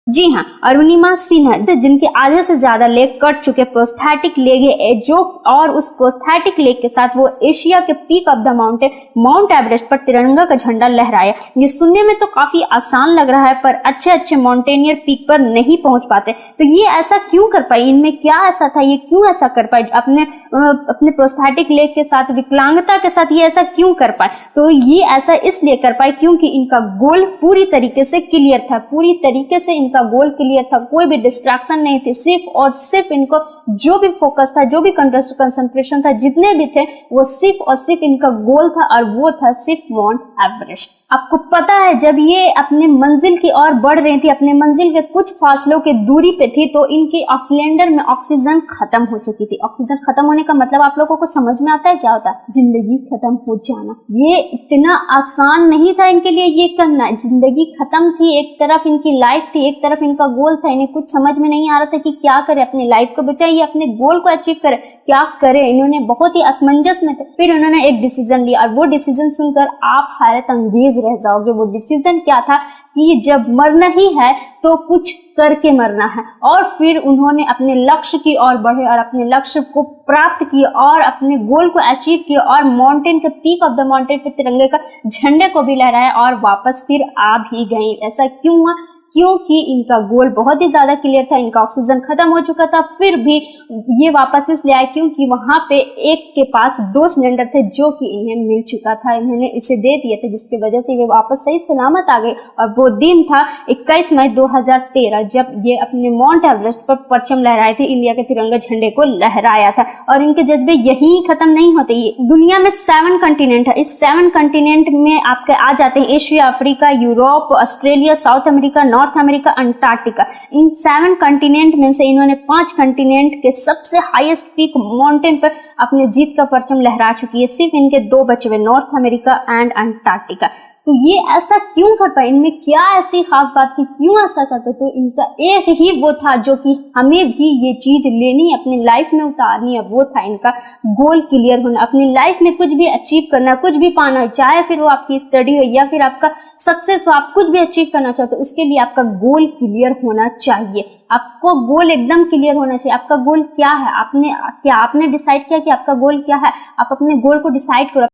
जी हाँ, अरुणिमा सिन्हा जिनके आधे से ज्यादा लेग कट चुके प्रोस्थेटिक लेग है जो, और उस प्रोस्थेटिक लेग के साथ वो एशिया के peak of the mountain mount Everest पर तिरंगा का झंडा लहराया। ये सुनने में तो काफी आसान लग रहा है, पर अच्छे अच्छे माउंटेनियर पीक पर नहीं पहुंच पाते। तो ये ऐसा क्यों कर पाई, इनमें क्या ऐसा था, ये क्यों ऐसा कर पाई, अपने प्रोस्थेटिक लेग के साथ, विकलांगता के साथ ये ऐसा क्यों कर पाए? तो ये ऐसा इसलिए कर पाए क्योंकि इनका गोल पूरी तरीके से क्लियर था, पूरी तरीके से इनका गोल क्लियर था, कोई भी डिस्ट्रैक्शन नहीं थी। सिर्फ और सिर्फ इनको जो भी फोकस था, जो भी कंसंट्रेशन था, जितने भी थे, वो सिर्फ और सिर्फ इनका गोल था, और वो था सिर्फ माउंट एवरेस्ट। आपको पता है जब ये अपने मंजिल की ओर बढ़ रही थी, अपने मंजिल के कुछ फासलों के दूरी पे थी, तो इनके सिलेंडर में ऑक्सीजन खत्म हो चुकी थी। ऑक्सीजन खत्म होने का मतलब आप लोगों को समझ में आता है क्या होता है? जिंदगी खत्म हो जाना। ये इतना आसान नहीं था इनके लिए ये करना। जिंदगी खत्म थी, एक तरफ इनकी लाइफ थी, एक तरफ इनका गोल था। इन्हें कुछ समझ में नहीं आ रहा था कि क्या करे, अपनी लाइफ को बचाइए, अपने गोल को अचीव करे, क्या करे। इन्होंने बहुत ही असमंजस में थे। फिर उन्होंने एक डिसीजन लिया, और वो डिसीजन सुनकर आप हैरत अंगेज रह जाओगे। वो डिसीजन क्या था कि जब मरना ही है तो कुछ करके मरना है। और फिर उन्होंने अपने लक्ष्य की ओर बढ़े, और अपने लक्ष्य को प्राप्त किया, और अपने गोल को अचीव किया, और माउंटेन के पीक ऑफ द माउंटेन पे तिरंगे का झंडे को भी लहराया, और वापस फिर आ भी गई। ऐसा क्यों हुआ? क्योंकि इनका गोल बहुत ही ज्यादा क्लियर था, इनका ऑक्सीजन खत्म हो चुका था। फिर भी ये वापस इसलिए आए क्योंकि वहां पे एक के पास 2 सिलेंडर थे जो कि इन्हें मिल चुका था, इन्होंने इसे दे दिए थे, जिसकी वजह से ये वापस सही सलामत आ गए। और वो दिन था 21 मई 2013, जब ये अपने माउंट एवरेस्ट पर परचम लहराए थे, इंडिया के तिरंगा झंडे को लहराया था। और इनके जज्बे यही खत्म नहीं होते। ये दुनिया में 7 कंटिनेंट है, इस 7 कंटिनेंट में आपके आ जाते हैं Asia, Africa, Europe, Australia, South America, North America, Antarctica. इन 7 कंटिनेंट में से इन्होंने 5 कंटिनेंट के सबसे हाईएस्ट पीक माउंटेन पर अपने जीत का परचम लहरा चुकी है। सिर्फ इनके 2 बचे हुए, नॉर्थ अमेरिका एंड अंटार्कटिका। तो ये ऐसा क्यों कर पाए? इनमें क्या ऐसी खास बात थी, क्यों ऐसा करते? तो इनका एक ही वो था जो कि हमें भी ये चीज लेनी, अपनी लाइफ में उतारनी है, वो था इनका गोल क्लियर होना। अपनी लाइफ में कुछ भी अचीव करना, कुछ भी पाना हो, चाहे फिर वो आपकी स्टडी हो या फिर आपका सक्सेस हो, आप कुछ भी अचीव करना चाहते हो, उसके लिए आपका गोल क्लियर होना चाहिए। आपको गोल एकदम क्लियर होना चाहिए। आपका गोल क्या है? आपने डिसाइड किया कि आपका गोल क्या है? आप अपने गोल को डिसाइड करो।